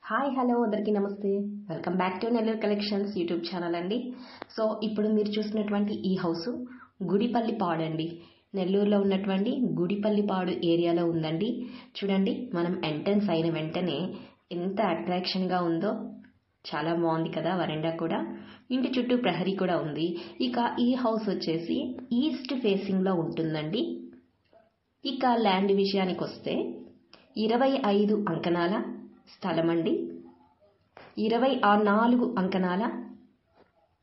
Hi hello అందరికీ నమస్తే. Welcome back to Nellore collections YouTube channel అండి. సో ఇప్పుడు మీరు చూసినటువంటి ఈ హౌస్ గుడిపల్లిపాడు అండి. నెల్లూరులో ఉన్నటువంటి గుడిపల్లిపాడు ఏరియాలో ఉందండి. చూడండి, మనం ఎంట్రన్స్ అయిన వెంటనే ఎంత అట్రాక్షన్గా ఉందో. చాలా బాగుంది కదా. వరండా కూడా, ఇంటి చుట్టూ ప్రహరీ కూడా ఉంది. ఇక ఈ హౌస్ వచ్చేసి ఈస్ట్ ఫేసింగ్లో ఉంటుందండి. ఇక ల్యాండ్ విషయానికి వస్తే 25 అంకణాల స్థలం అండి. 24 అంకణాల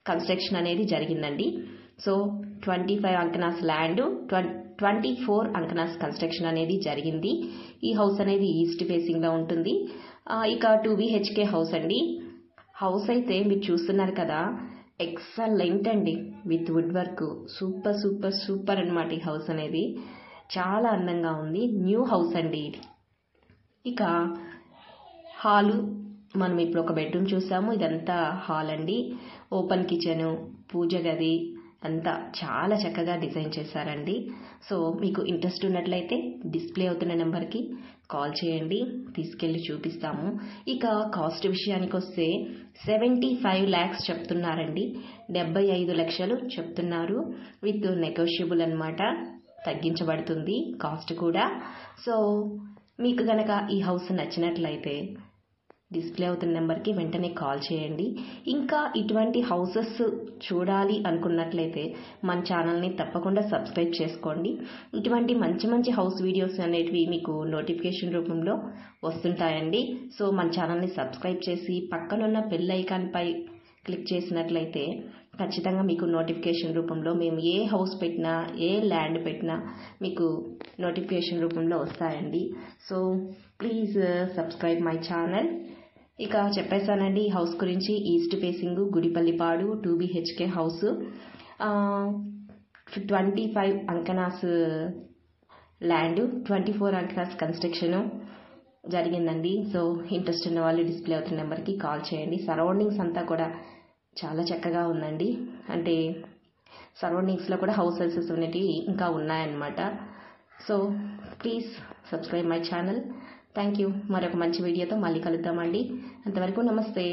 కన్స్ట్రక్షన్ అనేది జరిగిందండి. సో 25 అంకణాస్ ల్యాండ్, 24 అంకణాస్ కన్స్ట్రక్షన్ అనేది జరిగింది. ఈ హౌస్ అనేది ఈస్ట్ ఫేసింగ్లో ఉంటుంది. ఇక 2 BHK హౌస్ అండి. హౌస్ అయితే మీరు చూస్తున్నారు కదా, ఎక్సలెంట్ అండి. With wood work super super super అనమాట. ఈ హౌస్ అనేది చాలా అందంగా ఉంది. న్యూ హౌస్ అండి ఇది. ఇక హాలు, మనం ఇప్పుడు ఒక బెడ్రూమ్ చూసాము. ఇదంతా హాల్ అండి. ఓపెన్ కిచెన్, పూజ గది అంతా చాలా చక్కగా డిజైన్ చేశారండి. సో మీకు ఇంట్రెస్ట్ ఉన్నట్లయితే డిస్ప్లే అవుతున్న నెంబర్కి కాల్ చేయండి, తీసుకెళ్ళి చూపిస్తాము. ఇక కాస్ట్ విషయానికి వస్తే 75 lakhs చెప్తున్నారండి. 75 లక్షలు చెప్తున్నారు. విత్ నెగోషియబుల్ అనమాట, తగ్గించబడుతుంది కాస్ట్ కూడా. సో మీకు గనక ఈ హౌస్ నచ్చినట్లయితే డిస్ప్లే అవుతున్న నెంబర్కి వెంటనే కాల్ చేయండి. ఇంకా ఇటువంటి హౌసెస్ చూడాలి అనుకున్నట్లయితే మన ఛానల్ని తప్పకుండా సబ్స్క్రైబ్ చేసుకోండి. ఇటువంటి మంచి మంచి హౌస్ వీడియోస్ అనేటివి మీకు నోటిఫికేషన్ రూపంలో వస్తుంటాయండి. సో మన ఛానల్ని సబ్స్క్రైబ్ చేసి పక్కనున్న బెల్ ఐకాన్పై క్లిక్ చేసినట్లయితే ఖచ్చితంగా మీకు నోటిఫికేషన్ రూపంలో మేము ఏ హౌస్ పెట్టినా, ఏ ల్యాండ్ పెట్టినా మీకు నోటిఫికేషన్ రూపంలో వస్తాయండి. So please subscribe my channel. ఇక చెప్పేశానండి ఈ హౌస్ గురించి. East facing, Gudipallipadu, 2 BHK house, 25 అంకణాస్ ల్యాండ్, 24 అంకణాస్ కన్స్ట్రక్షన్ జరిగిందండి. సో ఇంట్రెస్ట్ ఉన్న వాళ్ళు డిస్ప్లే అవుతున్న నెంబర్కి కాల్ చేయండి. సరౌండింగ్స్ అంతా కూడా చాలా చక్కగా ఉందండి. అంటే సరౌండింగ్స్లో కూడా హౌసెస్ అనేటివి ఇంకా ఉన్నాయన్నమాట. So please subscribe my channel. Thank you. మరొక మంచి వీడియోతో మళ్ళీ కలుద్దామండి. అంతవరకు నమస్తే.